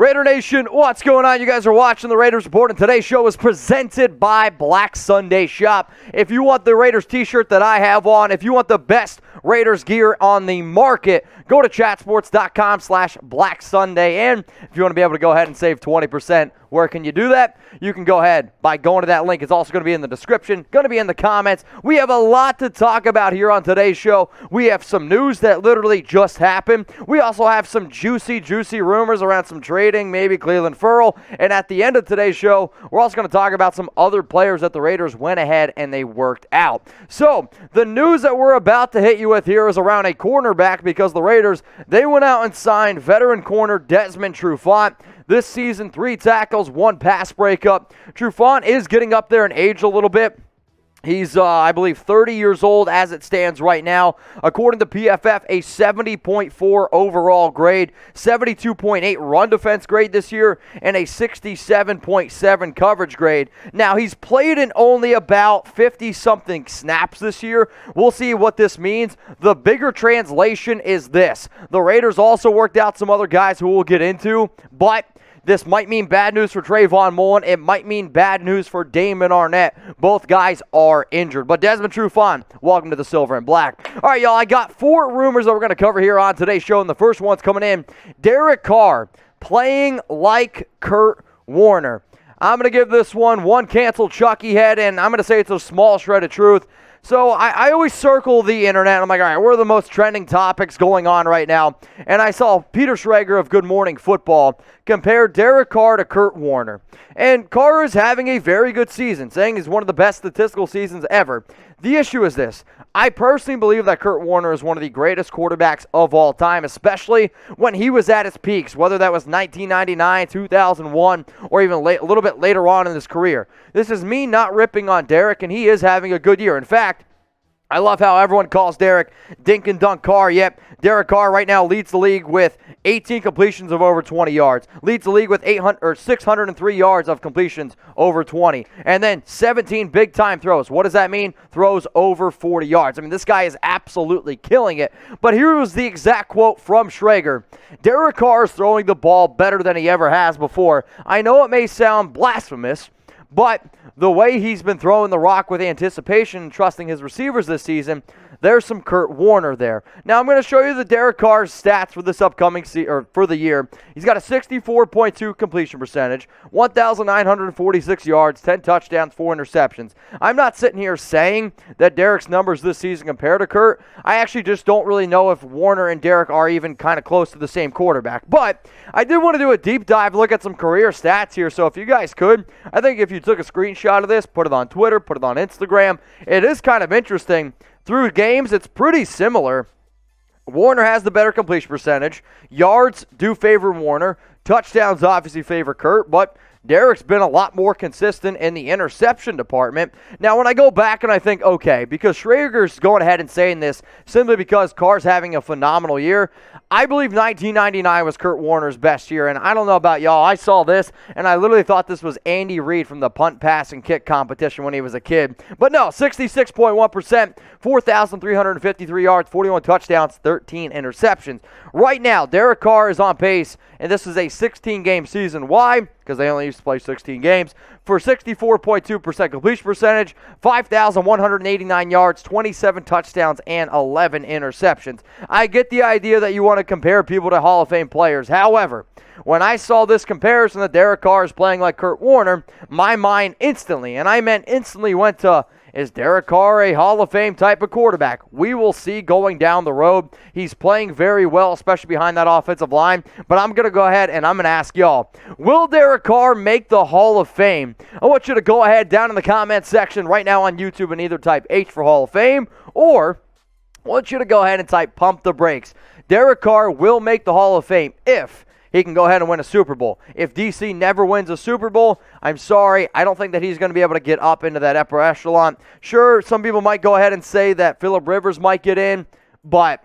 Raider Nation, what's going on? You guys are watching the Raiders Report, and today's show is presented by Black Sunday Shop. If you want the Raiders t-shirt that I have on, if you want the best Raiders gear on the market, go to chatsports.com/Black Sunday. And if you want to be able to go ahead and save 20%, where can you do that? You can go ahead by going to that link. It's also going to be in the description, going to be in the comments. We have a lot to talk about here on today's show. We have some news that literally just happened. We also have some juicy rumors around some trading, maybe Clelin Ferrell. And at the end of today's show, we're also going to talk about some other players that the Raiders went ahead and they worked out. So the news that we're about to hit you with here is around a cornerback, because the Raiders, they went out and signed veteran corner Desmond Trufant. This season, 3 tackles, 1 pass breakup. Trufant is getting up there in age a little bit. He's, I believe, 30 years old as it stands right now. According to PFF, a 70.4 overall grade, 72.8 run defense grade this year, and a 67.7 coverage grade. Now, he's played in only about 50-something snaps this year. We'll see what this means. The bigger translation is this. The Raiders also worked out some other guys who we'll get into, but this might mean bad news for Trayvon Mullen. It might mean bad news for Damon Arnett. Both guys are injured. But Desmond Trufant, welcome to the Silver and Black. All right, y'all, I got 4 rumors that we're going to cover here on today's show, and the first one's coming in. Derek Carr playing like Kurt Warner. I'm going to give this one canceled Chucky head, and I'm going to say it's a small shred of truth. So I always circle the internet. I'm like, all right, what are the most trending topics going on right now? And I saw Peter Schrager of Good Morning Football compare Derek Carr to Kurt Warner. And Carr is having a very good season, saying he's one of the best statistical seasons ever. The issue is this. I personally believe that Kurt Warner is one of the greatest quarterbacks of all time, especially when he was at his peaks, whether that was 1999, 2001, or even a little bit later on in his career. This is me not ripping on Derek, and he is having a good year. In fact, I love how everyone calls Derek Dink and Dunk Carr. Yep, Derek Carr right now leads the league with 18 completions of over 20 yards. Leads the league with 603 yards of completions over 20. And then 17 big-time throws. What does that mean? Throws over 40 yards. I mean, this guy is absolutely killing it. But here was the exact quote from Schrager. Derek Carr is throwing the ball better than he ever has before. I know it may sound blasphemous, but the way he's been throwing the rock with anticipation and trusting his receivers this season, there's some Kurt Warner there. Now, I'm going to show you the Derek Carr's stats for this upcoming for the year. He's got a 64.2 completion percentage, 1,946 yards, 10 touchdowns, 4 interceptions. I'm not sitting here saying that Derek's numbers this season compare to Kurt. I actually just don't really know if Warner and Derek are even kind of close to the same quarterback. But I did want to do a deep dive, look at some career stats here. So if you guys could, I think if you took a screenshot of this, put it on Twitter, put it on Instagram, it is kind of interesting. Through games, it's pretty similar. Warner has the better completion percentage. Yards do favor Warner. Touchdowns obviously favor Kurt, but Derek's been a lot more consistent in the interception department. Now, when I go back and I think, okay, because Schrager's going ahead and saying this simply because Carr's having a phenomenal year, I believe 1999 was Kurt Warner's best year, and I don't know about y'all. I saw this, and I literally thought this was Andy Reid from the punt, pass, and kick competition when he was a kid. But no, 66.1%, 4,353 yards, 41 touchdowns, 13 interceptions. Right now, Derek Carr is on pace, and this is a 16-game season. Why? Because they only used to play 16 games, for 64.2% completion percentage, 5,189 yards, 27 touchdowns, and 11 interceptions. I get the idea that you want to compare people to Hall of Fame players. However, when I saw this comparison that Derek Carr is playing like Kurt Warner, my mind instantly, and I meant instantly, went to, is Derek Carr a Hall of Fame type of quarterback? We will see going down the road. He's playing very well, especially behind that offensive line. But I'm going to go ahead and I'm going to ask y'all, will Derek Carr make the Hall of Fame? I want you to go ahead down in the comment section right now on YouTube and either type H for Hall of Fame, or I want you to go ahead and type Pump the Brakes. Derek Carr will make the Hall of Fame if he can go ahead and win a Super Bowl. If DC never wins a Super Bowl, I'm sorry, I don't think that he's going to be able to get up into that upper echelon. Sure, some people might go ahead and say that Phillip Rivers might get in, but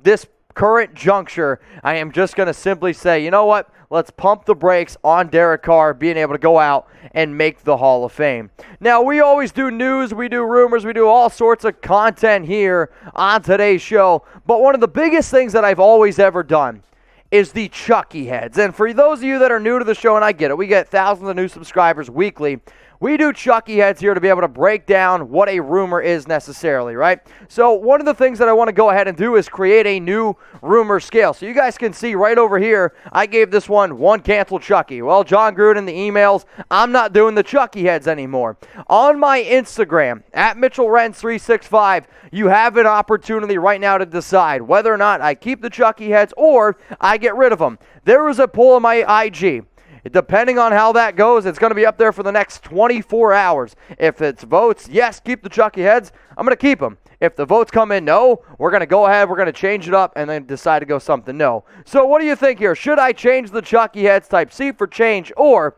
this current juncture, I am just going to simply say, you know what? Let's pump the brakes on Derek Carr being able to go out and make the Hall of Fame. Now, we always do news, we do rumors, we do all sorts of content here on today's show, but one of the biggest things that I've always ever done is the Chucky Heads. And for those of you that are new to the show, and I get it, we get thousands of new subscribers weekly. We do Chucky Heads here to be able to break down what a rumor is necessarily, right? So one of the things that I want to go ahead and do is create a new rumor scale. So you guys can see right over here, I gave this one canceled Chucky. Well, John Gruden, the emails, I'm not doing the Chucky Heads anymore. On my Instagram, at MitchellRens365, you have an opportunity right now to decide whether or not I keep the Chucky Heads or I get rid of them. There was a poll on my IG. Depending on how that goes, it's going to be up there for the next 24 hours. If it's votes, yes, keep the Chucky Heads, I'm going to keep them. If the votes come in no, we're going to go ahead, we're going to change it up, and then decide to go something no. So what do you think here? Should I change the Chucky Heads, type C for change, or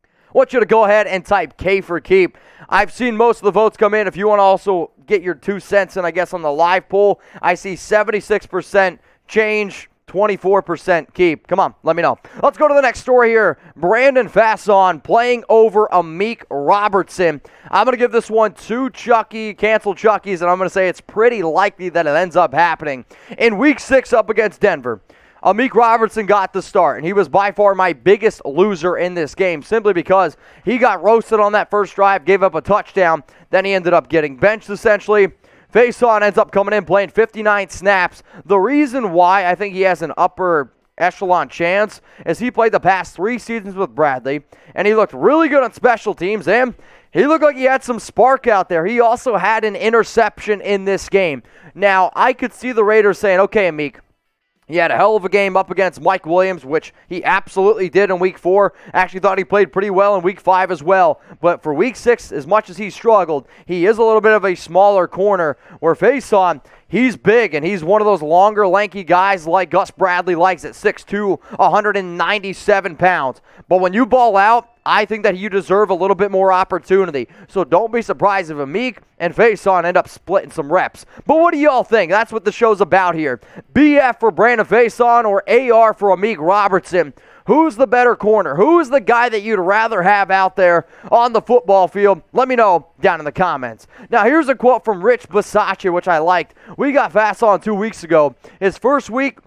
I want you to go ahead and type K for keep? I've seen most of the votes come in. If you want to also get your 2 cents in, I guess, on the live poll, I see 76% change, 24% keep. Come on, let me know. Let's go to the next story here. Brandon Facyson playing over Amik Robertson. I'm going to give this one 2 canceled Chuckies, and I'm going to say it's pretty likely that it ends up happening. In Week 6 up against Denver, Amik Robertson got the start, and he was by far my biggest loser in this game simply because he got roasted on that first drive, gave up a touchdown, then he ended up getting benched essentially. Facyson ends up coming in, playing 59 snaps. The reason why I think he has an upper echelon chance is he played the past 3 seasons with Bradley, and he looked really good on special teams, and he looked like he had some spark out there. He also had an interception in this game. Now, I could see the Raiders saying, okay, Amik, he had a hell of a game up against Mike Williams, which he absolutely did in Week 4. Actually thought he played pretty well in Week 5 as well. But for Week 6, as much as he struggled, he is a little bit of a smaller corner, where Facyson, he's big, and he's one of those longer, lanky guys like Gus Bradley likes at 6'2", 197 pounds. But when you ball out, I think that you deserve a little bit more opportunity. So don't be surprised if Amik and Facyson end up splitting some reps. But what do y'all think? That's what the show's about here. BF for Brandon Facyson or AR for Amik Robertson? Who's the better corner? Who's the guy that you'd rather have out there on the football field? Let me know down in the comments. Now, here's a quote from Rich Bisaccia, which I liked. We got Facyson 2 weeks ago. His first week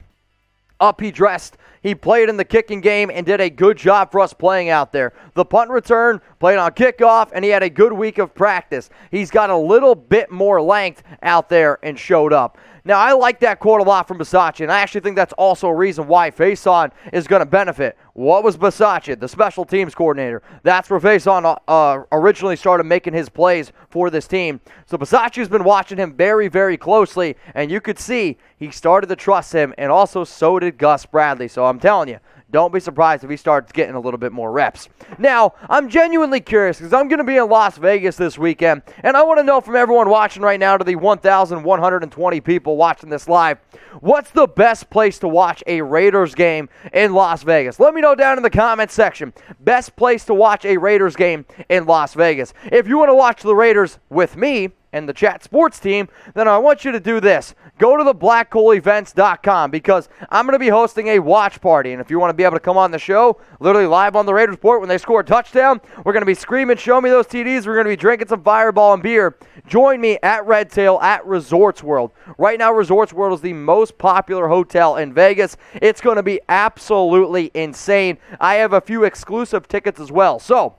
up, he dressed. He played in the kicking game and did a good job for us playing out there. The punt return, played on kickoff, and he had a good week of practice. He's got a little bit more length out there and showed up. Now, I like that quote a lot from Bisaccia, and I actually think that's also a reason why Facyson is going to benefit. What was Bisaccia? The special teams coordinator. That's where Facyson originally started making his plays for this team. So Bisaccia's been watching him very, very closely, and you could see he started to trust him, and also so did Gus Bradley. So I'm telling you, don't be surprised if he starts getting a little bit more reps. Now, I'm genuinely curious because I'm going to be in Las Vegas this weekend, and I want to know from everyone watching right now, to the 1,120 people watching this live, what's the best place to watch a Raiders game in Las Vegas? Let me know down in the comments section. Best place to watch a Raiders game in Las Vegas. If you want to watch the Raiders with me and the Chat Sports team, then I want you to do this. Go to the blackholeevents.com because I'm going to be hosting a watch party. And if you want to be able to come on the show, literally live on the Raiders Report when they score a touchdown, we're going to be screaming, show me those TDs. We're going to be drinking some Fireball and beer. Join me at Red Tail at Resorts World. Right now, Resorts World is the most popular hotel in Vegas. It's going to be absolutely insane. I have a few exclusive tickets as well. So,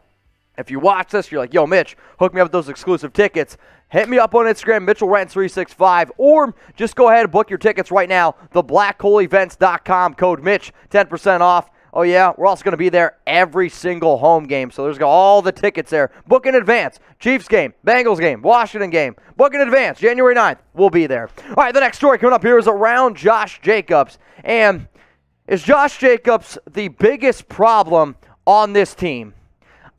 if you watch this, you're like, yo, Mitch, hook me up with those exclusive tickets. Hit me up on Instagram, MitchellRens365, or just go ahead and book your tickets right now. TheBlackHoleEvents.com, code Mitch, 10% off. Oh, yeah, we're also going to be there every single home game, so there's all the tickets there. Book in advance. Chiefs game, Bengals game, Washington game. Book in advance. January 9th, we'll be there. All right, the next story coming up here is around Josh Jacobs. And is Josh Jacobs the biggest problem on this team?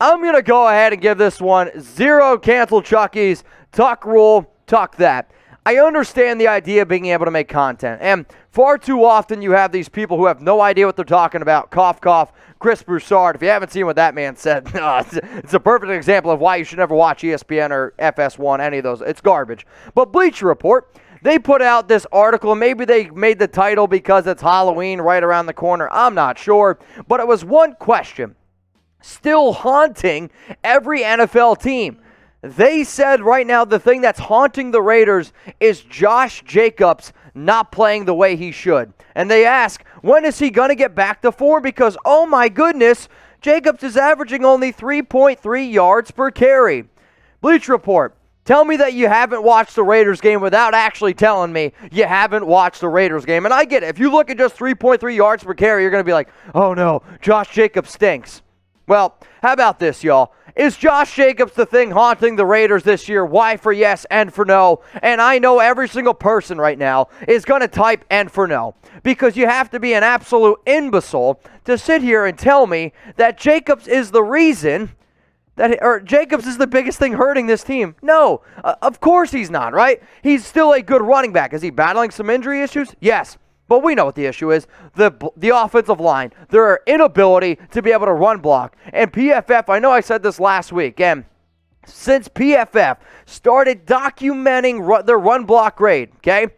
I'm going to go ahead and give this one 0 canceled Chuckies. Tuck rule, tuck that. I understand the idea of being able to make content. And far too often you have these people who have no idea what they're talking about. Cough, cough. Chris Broussard. If you haven't seen what that man said, it's a perfect example of why you should never watch ESPN or FS1, any of those. It's garbage. But Bleacher Report, they put out this article. Maybe they made the title because it's Halloween right around the corner. I'm not sure. But it was one question still haunting every NFL team. They said right now the thing that's haunting the Raiders is Josh Jacobs not playing the way he should. And they ask, when is he going to get back to form? Because, oh my goodness, Jacobs is averaging only 3.3 yards per carry. Bleacher Report, tell me that you haven't watched the Raiders game without actually telling me you haven't watched the Raiders game. And I get it. If you look at just 3.3 yards per carry, you're going to be like, oh no, Josh Jacobs stinks. Well, how about this, y'all? Is Josh Jacobs the thing haunting the Raiders this year? Y for yes, N for no. And I know every single person right now is going to type N for no. Because you have to be an absolute imbecile to sit here and tell me that Jacobs is the reason Jacobs is the biggest thing hurting this team. No, of course he's not, right? He's still a good running back. Is he battling some injury issues? Yes. But we know what the issue is. The offensive line, their inability to be able to run block. And PFF, I know I said this last week, and since PFF started documenting their run block grade, okay,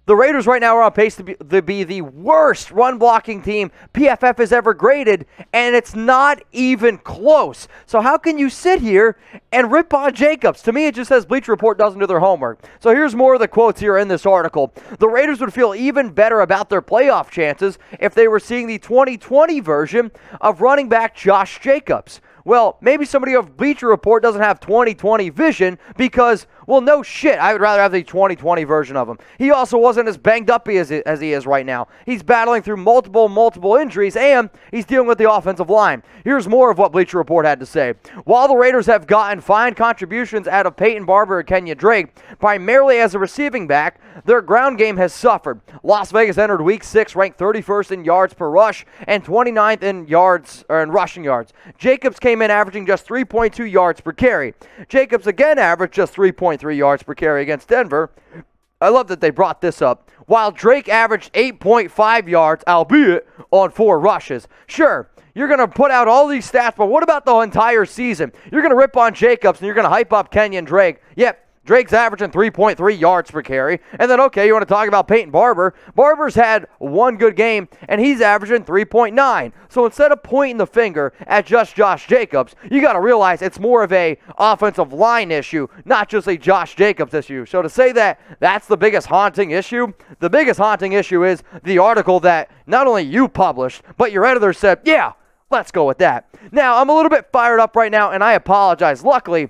the Raiders right now are on pace to be the worst run blocking team PFF has ever graded, and it's not even close. So how can you sit here and rip on Jacobs? To me, it just says Bleacher Report doesn't do their homework. So here's more of the quotes here in this article. The Raiders would feel even better about their playoff chances if they were seeing the 2020 version of running back Josh Jacobs. Well, maybe somebody of Bleacher Report doesn't have 2020 vision because, well, no shit. I would rather have the 2020 version of him. He also wasn't as banged up as he is right now. He's battling through multiple injuries, and he's dealing with the offensive line. Here's more of what Bleacher Report had to say. While the Raiders have gotten fine contributions out of Peyton Barber and Kenyon Drake, primarily as a receiving back, their ground game has suffered. Las Vegas entered Week 6 ranked 31st in yards per rush and 29th in rushing yards. Jacobs came in averaging just 3.2 yards per carry. Jacobs again averaged just 3.3 yards per carry against Denver. I love that they brought this up. While Drake averaged 8.5 yards, albeit on 4 rushes. Sure, you're going to put out all these stats, but what about the entire season? You're going to rip on Jacobs and you're going to hype up Kenyon Drake. Yep. Drake's averaging 3.3 yards per carry. And then, okay, you want to talk about Peyton Barber. Barber's had one good game, and he's averaging 3.9. So instead of pointing the finger at just Josh Jacobs, you got to realize it's more of a offensive line issue, not just a Josh Jacobs issue. So to say that that's the biggest haunting issue, the biggest haunting issue is the article that not only you published, but your editor said, yeah, let's go with that. Now, I'm a little bit fired up right now, and I apologize. Luckily,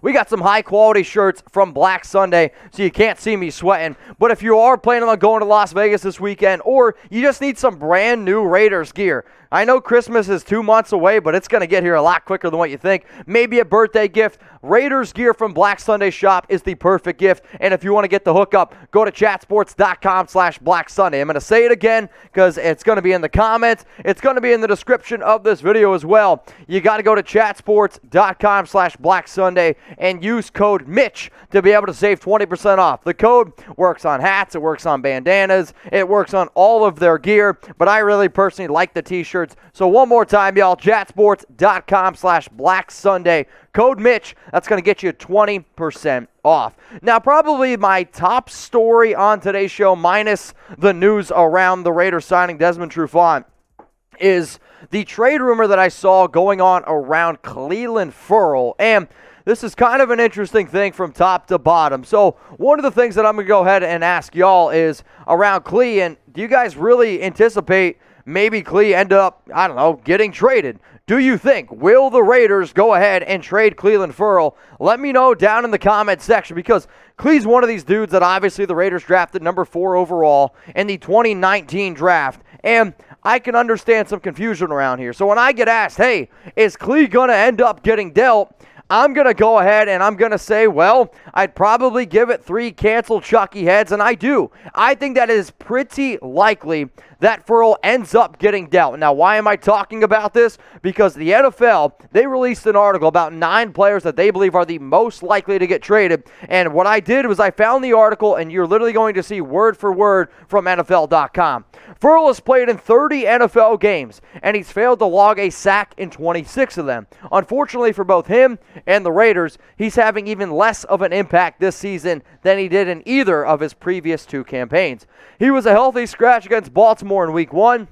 we got some high-quality shirts from Black Sunday, so you can't see me sweating. But if you are planning on going to Las Vegas this weekend, or you just need some brand new Raiders gear, I know Christmas is 2 months away, but it's going to get here a lot quicker than what you think. Maybe a birthday gift. Raiders gear from Black Sunday Shop is the perfect gift. And if you want to get the hookup, go to chatsports.com/Black Sunday. I'm going to say it again because it's going to be in the comments. It's going to be in the description of this video as well. You got to go to chatsports.com/Black Sunday and use code Mitch to be able to save 20% off. The code works on hats. It works on bandanas. It works on all of their gear. But I really personally like the t-shirts. So one more time, y'all, chatsports.com/Black Sunday. Code Mitch. That's going to get you 20% off. Now, probably my top story on today's show, minus the news around the Raiders signing Desmond Trufant, is the trade rumor that I saw going on around Clelin Ferrell. And this is kind of an interesting thing from top to bottom. So one of the things that I'm going to go ahead and ask y'all is around Clelin, do you guys really anticipate maybe Clee end up, I don't know, getting traded? Do you think, will the Raiders go ahead and trade Clelin Ferrell? Let me know down in the comment section, because Clee's one of these dudes that obviously the Raiders drafted number 4 overall in the 2019 draft. And I can understand some confusion around here. So when I get asked, hey, is Clee going to end up getting dealt? I'm going to go ahead and I'm going to say, well, I'd probably give it 3 canceled Chucky heads, and I do. I think that is pretty likely that Ferrell ends up getting dealt. Now, why am I talking about this? Because the NFL, they released an article about 9 players that they believe are the most likely to get traded. And what I did was I found the article, and you're literally going to see word for word from NFL.com. Ferrell has played in 30 NFL games, and he's failed to log a sack in 26 of them. Unfortunately for both him and the Raiders, he's having even less of an impact this season than he did in either of his previous 2 campaigns. He was a healthy scratch against Baltimore in Week 1.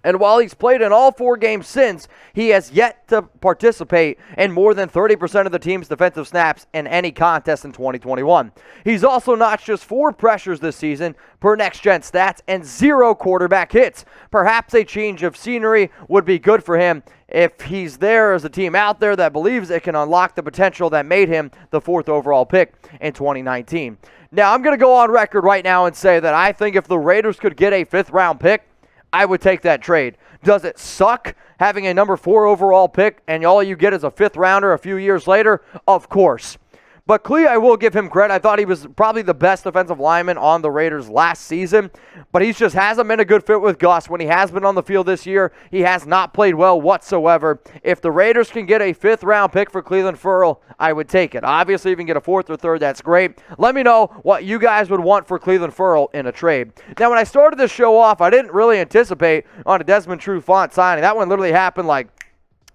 And while he's played in all 4 games since, he has yet to participate in more than 30% of the team's defensive snaps in any contest in 2021. He's also notched just 4 pressures this season per next-gen stats and 0 quarterback hits. Perhaps a change of scenery would be good for him if he's there as a team out there that believes it can unlock the potential that made him the 4th overall pick in 2019. Now, I'm going to go on record right now and say that I think if the Raiders could get a 5th-round pick, I would take that trade. Does it suck having a number 4 overall pick and all you get is a 5th rounder a few years later? Of course. But Clee, I will give him credit. I thought he was probably the best defensive lineman on the Raiders last season, but he just hasn't been a good fit with Gus. When he has been on the field this year, he has not played well whatsoever. If the Raiders can get a 5th-round pick for Clelin Ferrell, I would take it. Obviously, if you can get a 4th or 3rd, that's great. Let me know what you guys would want for Clelin Ferrell in a trade. Now, when I started this show off, I didn't really anticipate on a Desmond Trufant signing. That one literally happened like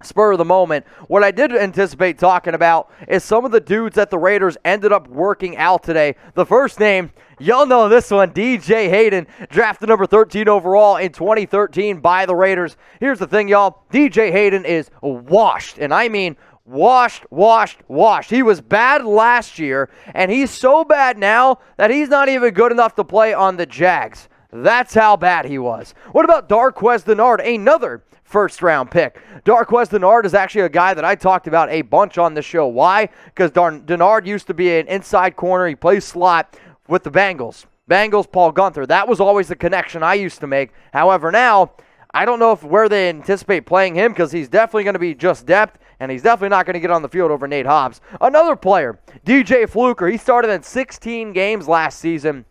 spur of the moment. What I did anticipate talking about is some of the dudes that the Raiders ended up working out today. The first name, y'all know this one, DJ Hayden, drafted number 13 overall in 2013 by the Raiders. Here's the thing, y'all. DJ Hayden is washed, and I mean washed. He was bad last year, and he's so bad now that he's not even good enough to play on the Jags. That's how bad he was. What about Darqueze Dennard, another first-round pick? Darqueze Dennard is actually a guy that I talked about a bunch on the show. Why? Because Dennard used to be an inside corner. He plays slot with the Bengals. Paul Gunther. That was always the connection I used to make. However, now, I don't know where they anticipate playing him because he's definitely going to be just depth, and he's definitely not going to get on the field over Nate Hobbs. Another player, DJ Fluker. He started in 16 games last season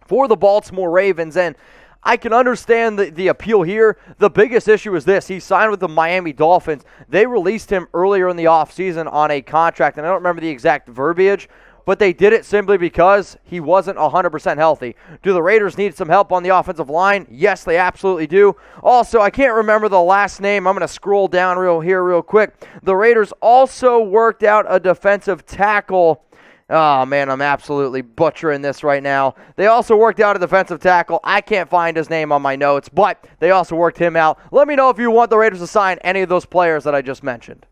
for the Baltimore Ravens, and I can understand the appeal here. The biggest issue is this. He signed with the Miami Dolphins. They released him earlier in the offseason on a contract, and I don't remember the exact verbiage, but they did it simply because he wasn't 100% healthy. Do the Raiders need some help on the offensive line? Yes, they absolutely do. Also, I can't remember the last name. I'm going to scroll down real quick. The Raiders also worked out a defensive tackle. Oh, man, I'm absolutely butchering this right now. They also worked out a defensive tackle. I can't find his name on my notes, but they also worked him out. Let me know if you want the Raiders to sign any of those players that I just mentioned.